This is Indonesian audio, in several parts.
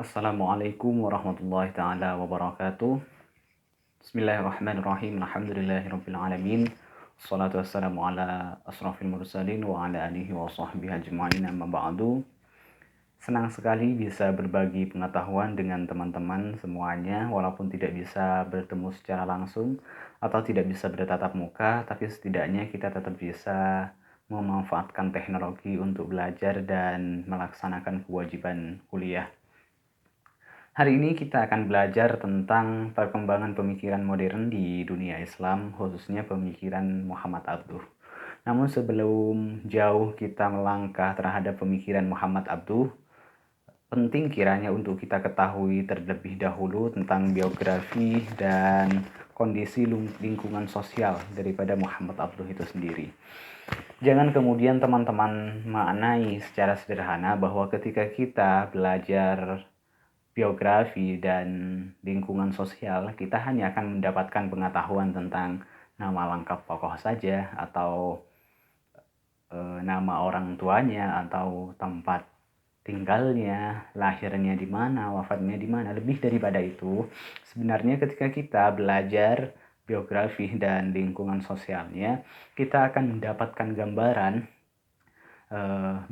Assalamualaikum warahmatullahi taala wabarakatuh. Bismillahirrahmanirrahim. Alhamdulillahirabbil alamin. Wassalatu wassalamu ala asrofil mursalin wa ala alihi wa sahbihi ajma'in, amma ba'du. Senang sekali bisa berbagi pengetahuan dengan teman-teman semuanya, walaupun tidak bisa bertemu secara langsung atau tidak bisa bertatap muka, tapi setidaknya kita tetap bisa memanfaatkan teknologi untuk belajar dan melaksanakan kewajiban kuliah. Hari ini kita akan belajar tentang perkembangan pemikiran modern di dunia Islam, khususnya pemikiran Muhammad Abduh. Namun sebelum jauh kita melangkah terhadap pemikiran Muhammad Abduh, penting kiranya untuk kita ketahui terlebih dahulu tentang biografi dan kondisi lingkungan sosial daripada Muhammad Abduh itu sendiri. Jangan kemudian teman-teman maknai secara sederhana bahwa ketika kita belajar biografi dan lingkungan sosial, kita hanya akan mendapatkan pengetahuan tentang nama lengkap tokoh saja, atau nama orang tuanya, atau tempat tinggalnya, lahirnya di mana, wafatnya di mana. Lebih daripada itu, sebenarnya ketika kita belajar biografi dan lingkungan sosialnya, kita akan mendapatkan gambaran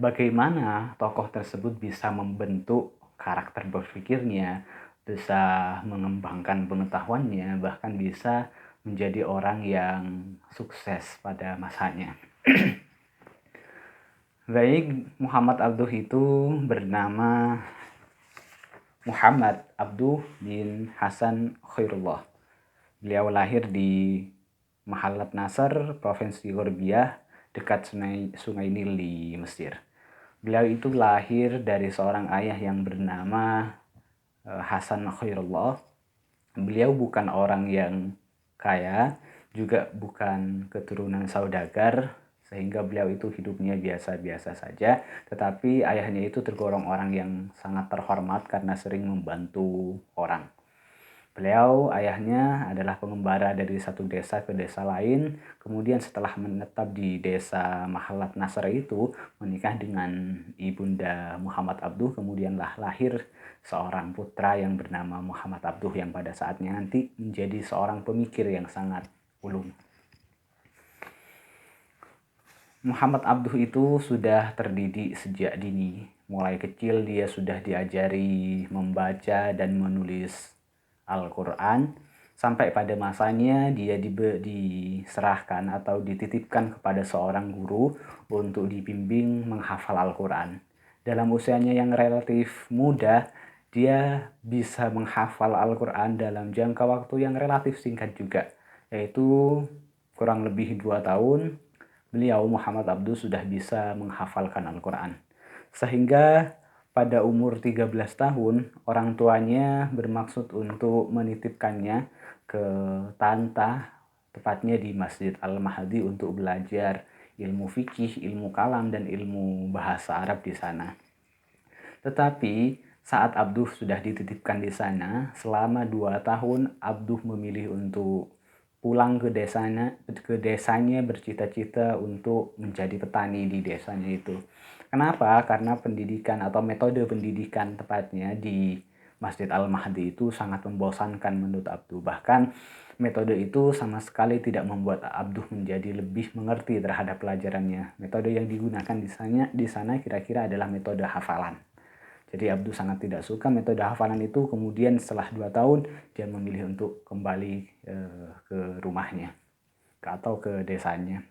bagaimana tokoh tersebut bisa membentuk karakter berpikirnya, bisa mengembangkan pengetahuannya, bahkan bisa menjadi orang yang sukses pada masanya. Baik, Muhammad Abduh itu bernama Muhammad Abduh bin Hasan Khairullah. Beliau lahir di Mahallat Nasr, Provinsi Ghorbiyah, dekat Sungai Nil di Mesir. Beliau itu lahir dari seorang ayah yang bernama Hasan Khairullah. Beliau bukan orang yang kaya, juga bukan keturunan saudagar, sehingga beliau itu hidupnya biasa-biasa saja. Tetapi ayahnya itu tergolong orang yang sangat terhormat karena sering membantu orang. Beliau, ayahnya adalah pengembara dari satu desa ke desa lain. Kemudian setelah menetap di desa Mahallat Nasr itu, menikah dengan ibunda Muhammad Abduh. Kemudianlah lahir seorang putra yang bernama Muhammad Abduh, yang pada saatnya nanti menjadi seorang pemikir yang sangat ulung. Muhammad Abduh itu sudah terdidik sejak dini. Mulai kecil dia sudah diajari membaca dan menulis Al-Quran, sampai pada masanya dia diserahkan atau dititipkan kepada seorang guru untuk dibimbing menghafal Al-Quran. Dalam usianya yang relatif muda, dia bisa menghafal Al-Quran dalam jangka waktu yang relatif singkat juga, yaitu kurang lebih 2 tahun. Beliau, Muhammad Abduh, sudah bisa menghafalkan Al-Quran. Sehingga pada umur 13 tahun, orang tuanya bermaksud untuk menitipkannya ke Tantah, tepatnya di Masjid Al-Mahdi, untuk belajar ilmu fikih, ilmu kalam, dan ilmu bahasa Arab di sana. Tetapi saat Abduh sudah dititipkan di sana, selama 2 tahun Abduh memilih untuk pulang ke desanya bercita-cita untuk menjadi petani di desanya itu. Kenapa? Karena pendidikan atau metode pendidikan tepatnya di Masjid Al-Mahdi itu sangat membosankan menurut Abduh. Bahkan metode itu sama sekali tidak membuat Abduh menjadi lebih mengerti terhadap pelajarannya. Metode yang digunakan di sana kira-kira adalah metode hafalan. Jadi Abduh sangat tidak suka metode hafalan itu. Kemudian setelah 2 tahun dia memilih untuk kembali ke rumahnya atau ke desanya.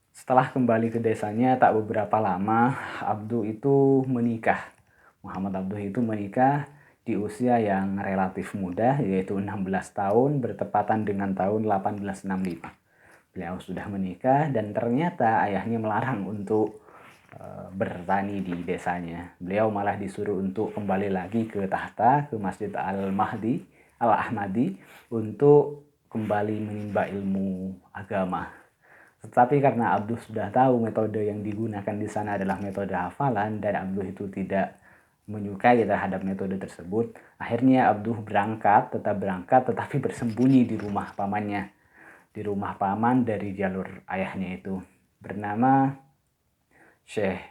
Setelah kembali ke desanya, tak beberapa lama Abduh itu menikah. Muhammad Abduh itu menikah di usia yang relatif muda, yaitu 16 tahun, bertepatan dengan tahun 1865. Beliau sudah menikah dan ternyata ayahnya melarang untuk bertani di desanya. Beliau malah disuruh untuk kembali lagi ke tahta, ke Masjid Al-Ahmadi, untuk kembali menimba ilmu agama. Tetapi karena Abduh sudah tahu metode yang digunakan di sana adalah metode hafalan, dan Abduh itu tidak menyukai terhadap metode tersebut, akhirnya Abduh tetap berangkat, tetapi bersembunyi di rumah pamannya, di rumah paman dari jalur ayahnya itu, bernama Syekh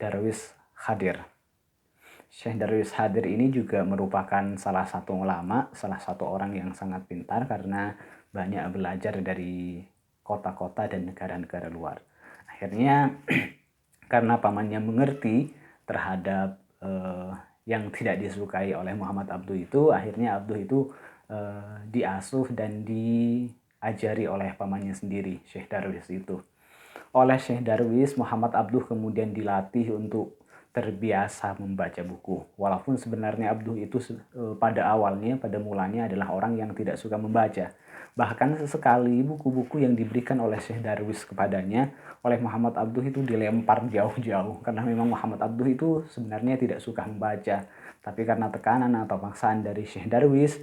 Darwis Khadir. Syekh Darwis Hadir ini juga merupakan salah satu ulama, salah satu orang yang sangat pintar karena banyak belajar dari kota-kota dan negara-negara luar. Akhirnya karena pamannya mengerti terhadap yang tidak disukai oleh Muhammad Abduh itu, akhirnya Abduh itu diasuh dan diajari oleh pamannya sendiri, Syekh Darwis itu. Oleh Syekh Darwis, Muhammad Abduh kemudian dilatih untuk terbiasa membaca buku. Walaupun sebenarnya Abduh itu pada mulanya adalah orang yang tidak suka membaca. Bahkan sesekali buku-buku yang diberikan oleh Syekh Darwis kepadanya oleh Muhammad Abduh itu dilempar jauh-jauh. Karena memang Muhammad Abduh itu sebenarnya tidak suka membaca. Tapi karena tekanan atau paksaan dari Syekh Darwis,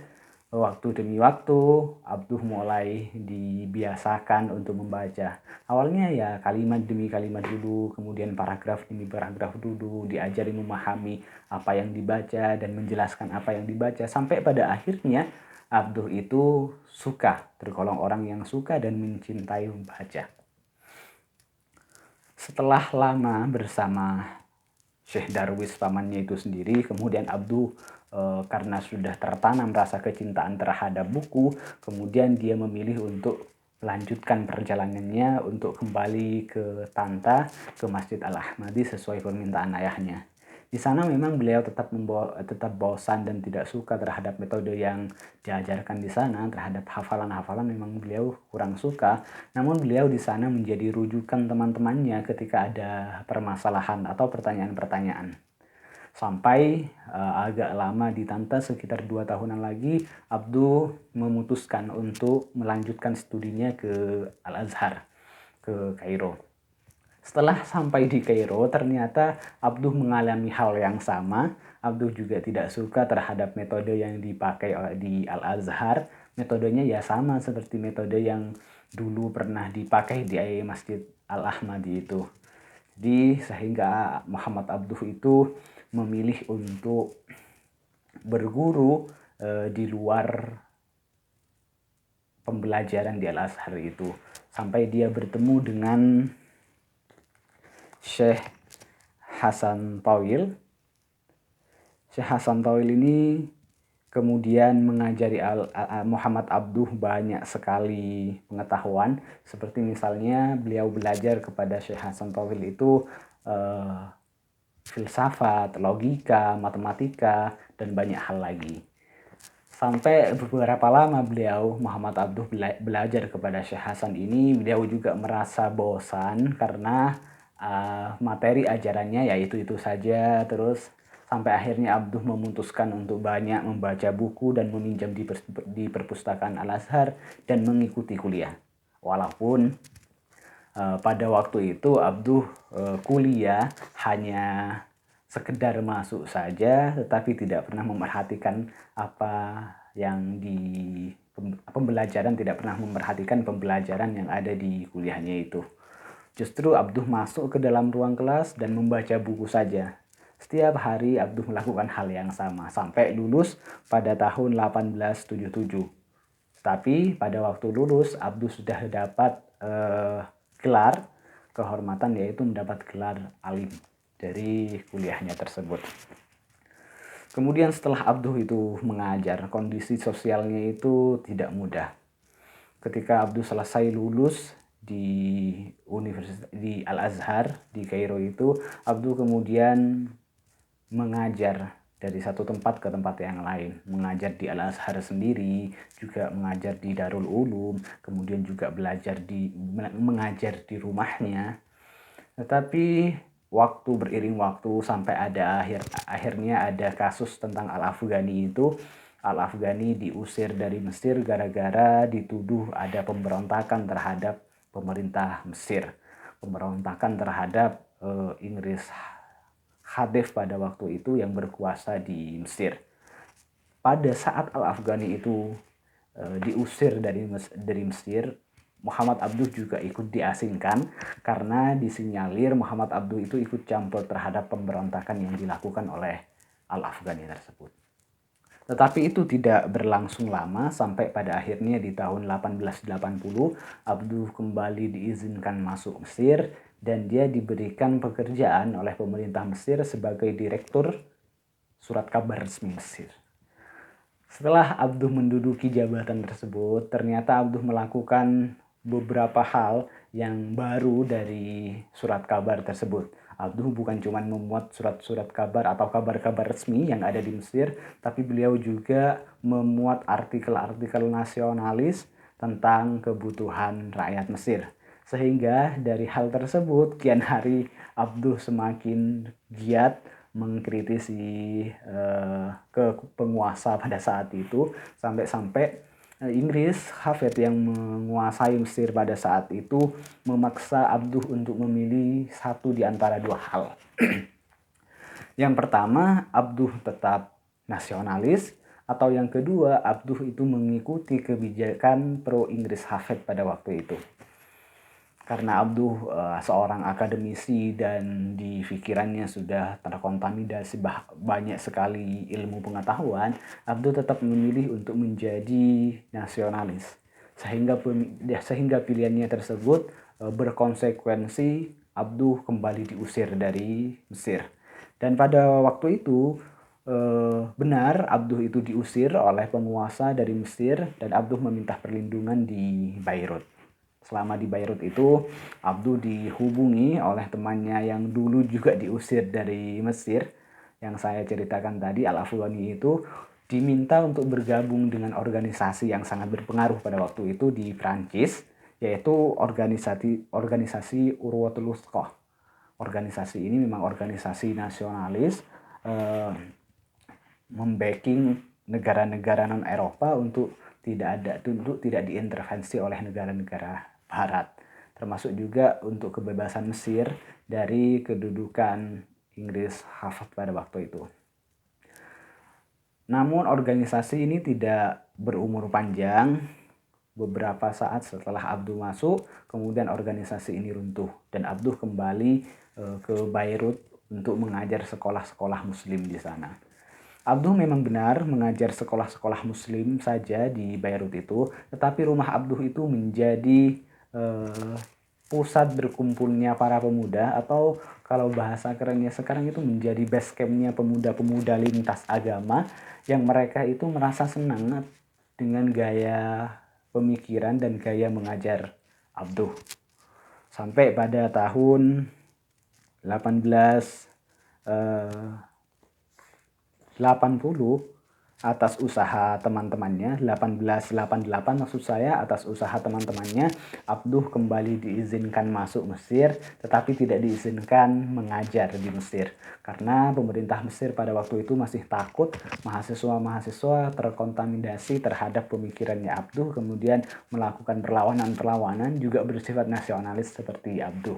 waktu demi waktu Abduh mulai dibiasakan untuk membaca. Awalnya ya kalimat demi kalimat dulu, kemudian paragraf demi paragraf dulu, diajari memahami apa yang dibaca dan menjelaskan apa yang dibaca, sampai pada akhirnya Abduh itu suka, tergolong orang yang suka dan mencintai membaca. Setelah lama bersama Syekh Darwis pamannya itu sendiri, kemudian Abduh karena sudah tertanam rasa kecintaan terhadap buku, kemudian dia memilih untuk melanjutkan perjalanannya untuk kembali ke Tanta, ke Masjid Al-Ahmadi sesuai permintaan ayahnya. Di sana memang beliau tetap bosan dan tidak suka terhadap metode yang diajarkan di sana, terhadap hafalan-hafalan memang beliau kurang suka. Namun beliau di sana menjadi rujukan teman-temannya ketika ada permasalahan atau pertanyaan-pertanyaan. Sampai agak lama di Tanta, sekitar 2 tahunan lagi, Abduh memutuskan untuk melanjutkan studinya ke Al-Azhar, ke Kairo. Setelah sampai di Kairo, ternyata Abduh mengalami hal yang sama. Abduh juga tidak suka terhadap metode yang dipakai di Al-Azhar. Metodenya ya sama seperti metode yang dulu pernah dipakai di Masjid Al-Ahmadi itu. Jadi sehingga Muhammad Abduh itu memilih untuk berguru di luar pembelajaran di Al-Azhar itu. Sampai dia bertemu dengan Syekh Hasan Tawil. Syekh Hasan Tawil ini kemudian mengajari Muhammad Abduh banyak sekali pengetahuan. Seperti misalnya beliau belajar kepada Syekh Hasan Tawil itu filsafat, logika, matematika, dan banyak hal lagi. Sampai beberapa lama beliau, Muhammad Abduh, belajar kepada Syekh Hasan ini, beliau juga merasa bosan karena materi ajarannya ya itu saja. Terus sampai akhirnya Abduh memutuskan untuk banyak membaca buku dan meminjam di perpustakaan Al-Azhar dan mengikuti kuliah. Walaupun pada waktu itu Abduh kuliah hanya sekedar masuk saja, tetapi tidak pernah memerhatikan apa yang di pembelajaran, tidak pernah memerhatikan pembelajaran yang ada di kuliahnya itu. Justru Abduh masuk ke dalam ruang kelas dan membaca buku saja. Setiap hari Abduh melakukan hal yang sama sampai lulus pada tahun 1877. Tapi pada waktu lulus Abduh sudah dapat gelar kehormatan, yaitu mendapat gelar alim dari kuliahnya tersebut. Kemudian setelah Abduh itu mengajar, kondisi sosialnya itu tidak mudah. Ketika Abduh selesai lulus di Universitas di Al-Azhar di Kairo itu, Abduh kemudian mengajar dari satu tempat ke tempat yang lain, mengajar di Al-Azhar sendiri, juga mengajar di Darul Ulum, kemudian juga mengajar di rumahnya. Tetapi beriring waktu sampai akhirnya ada kasus tentang Al-Afghani itu. Al-Afghani diusir dari Mesir gara-gara dituduh ada pemberontakan terhadap pemerintah Mesir, pemberontakan terhadap Inggris Khalif pada waktu itu yang berkuasa di Mesir. Pada saat Al-Afghani itu diusir dari Mesir, Muhammad Abduh juga ikut diasingkan karena disinyalir Muhammad Abduh itu ikut campur terhadap pemberontakan yang dilakukan oleh Al-Afghani tersebut. Tetapi itu tidak berlangsung lama, sampai pada akhirnya di tahun 1880 Abduh kembali diizinkan masuk Mesir dan dia diberikan pekerjaan oleh pemerintah Mesir sebagai direktur surat kabar resmi Mesir. Setelah Abduh menduduki jabatan tersebut, ternyata Abduh melakukan beberapa hal yang baru dari surat kabar tersebut. Abduh bukan cuma memuat surat-surat kabar atau kabar-kabar resmi yang ada di Mesir, tapi beliau juga memuat artikel-artikel nasionalis tentang kebutuhan rakyat Mesir. Sehingga dari hal tersebut, kian hari Abduh semakin giat mengkritisi ke penguasa pada saat itu, sampai-sampai Inggris Hafid yang menguasai Mesir pada saat itu memaksa Abduh untuk memilih satu di antara dua hal. Yang pertama, Abduh tetap nasionalis, atau yang kedua, Abduh itu mengikuti kebijakan pro Inggris Hafid pada waktu itu. Karena Abduh seorang akademisi dan di pikirannya sudah terkontaminasi banyak sekali ilmu pengetahuan, Abduh tetap memilih untuk menjadi nasionalis. Sehingga pilihannya tersebut berkonsekuensi Abduh kembali diusir dari Mesir. Dan pada waktu itu benar Abduh itu diusir oleh penguasa dari Mesir dan Abduh meminta perlindungan di Beirut. Selama di Beirut itu, Abduh dihubungi oleh temannya yang dulu juga diusir dari Mesir, yang saya ceritakan tadi, Al-Afghani itu diminta untuk bergabung dengan organisasi yang sangat berpengaruh pada waktu itu di Prancis, yaitu organisasi Urwatul Wuthqa. Organisasi ini memang organisasi nasionalis, membacking negara-negara non-Eropa untuk tidak diintervensi oleh negara-negara Barat, termasuk juga untuk kebebasan Mesir dari kedudukan Inggris Hafid pada waktu itu. Namun organisasi ini tidak berumur panjang. Beberapa saat setelah Abduh masuk, kemudian organisasi ini runtuh dan Abduh kembali ke Beirut untuk mengajar sekolah-sekolah muslim di sana. Abduh memang benar mengajar sekolah-sekolah muslim saja di Beirut itu, tetapi rumah Abduh itu menjadi pusat berkumpulnya para pemuda, atau kalau bahasa kerennya sekarang itu menjadi base campnya pemuda-pemuda lintas agama yang mereka itu merasa senang dengan gaya pemikiran dan gaya mengajar Abduh. Sampai pada tahun 1880 atas usaha teman-temannya, 1888 maksud saya, atas usaha teman-temannya, Abduh kembali diizinkan masuk Mesir, tetapi tidak diizinkan mengajar di Mesir karena pemerintah Mesir pada waktu itu masih takut mahasiswa-mahasiswa terkontaminasi terhadap pemikirannya Abduh, kemudian melakukan perlawanan-perlawanan juga bersifat nasionalis seperti Abduh.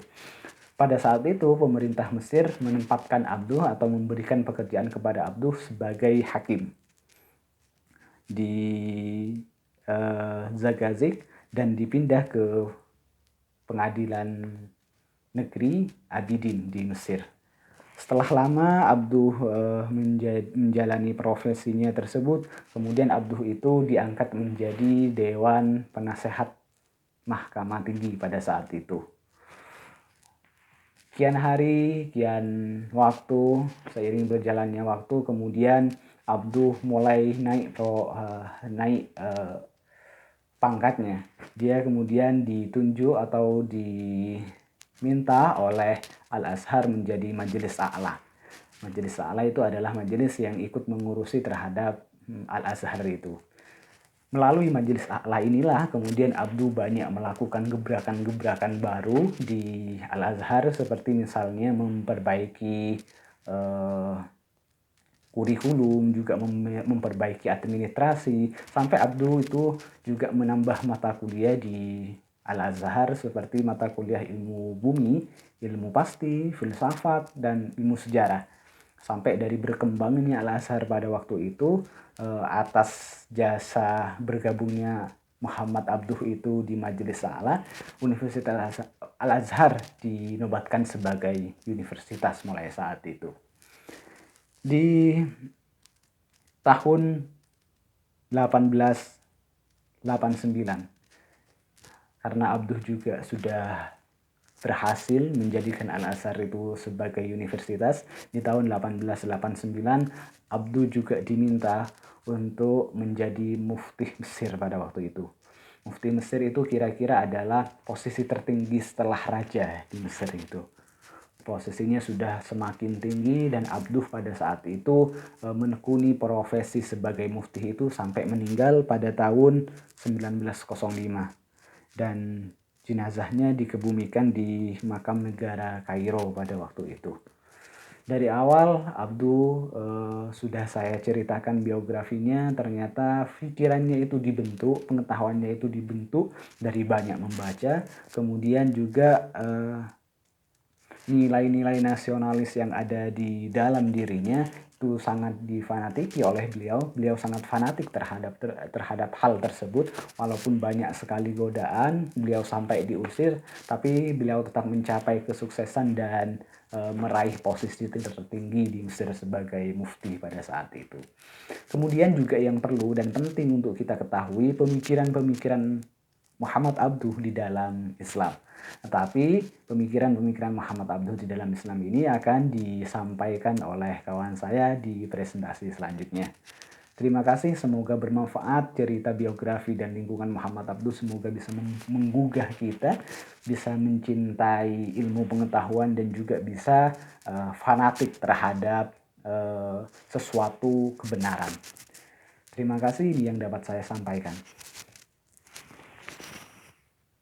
Pada saat itu, pemerintah Mesir menempatkan Abduh atau memberikan pekerjaan kepada Abduh sebagai hakim di Zagazig dan dipindah ke pengadilan negeri Abidin di Mesir. Setelah lama Abduh menjalani profesinya tersebut, kemudian Abduh itu diangkat menjadi Dewan Penasehat Mahkamah Tinggi pada saat itu. Kian hari, kian waktu, seiring berjalannya waktu, kemudian Abduh mulai naik pangkatnya. Dia kemudian ditunjuk atau diminta oleh Al-Azhar menjadi Majelis A'la. Majelis A'la itu adalah majelis yang ikut mengurusi terhadap Al-Azhar itu. Melalui Majelis A'la inilah kemudian Abduh banyak melakukan gebrakan-gebrakan baru di Al-Azhar, seperti misalnya memperbaiki kurikulum, juga memperbaiki administrasi, sampai Abduh itu juga menambah mata kuliah di Al-Azhar seperti mata kuliah ilmu bumi, ilmu pasti, filsafat, dan ilmu sejarah. Sampai dari berkembangnya Al-Azhar pada waktu itu, atas jasa bergabungnya Muhammad Abduh itu di Majelis A'la, Universitas Al-Azhar dinobatkan sebagai universitas mulai saat itu. Di tahun 1889, karena Abduh juga sudah berhasil menjadikan Al-Azhar itu sebagai universitas. Di tahun 1889 Abduh juga diminta untuk menjadi mufti Mesir pada waktu itu. Mufti Mesir itu kira-kira adalah posisi tertinggi setelah raja di Mesir itu. Posisinya sudah semakin tinggi dan Abduh pada saat itu menekuni profesi sebagai mufti itu sampai meninggal pada tahun 1905. Dan jenazahnya dikebumikan di makam negara Kairo pada waktu itu. Dari awal Abduh sudah saya ceritakan biografinya, ternyata pikirannya itu dibentuk, pengetahuannya itu dibentuk dari banyak membaca, kemudian juga nilai-nilai nasionalis yang ada di dalam dirinya itu sangat difanatiki oleh beliau. Beliau sangat fanatik terhadap hal tersebut, walaupun banyak sekali godaan, beliau sampai diusir, tapi beliau tetap mencapai kesuksesan dan meraih posisi tertinggi di Mesir sebagai mufti pada saat itu. Kemudian juga yang perlu dan penting untuk kita ketahui pemikiran-pemikiran Muhammad Abduh di dalam Islam. Tetapi pemikiran-pemikiran Muhammad Abduh di dalam Islam ini akan disampaikan oleh kawan saya di presentasi selanjutnya. Terima kasih, semoga bermanfaat cerita biografi dan lingkungan Muhammad Abduh, semoga bisa menggugah kita, bisa mencintai ilmu pengetahuan dan juga bisa fanatik terhadap sesuatu kebenaran. Terima kasih yang dapat saya sampaikan.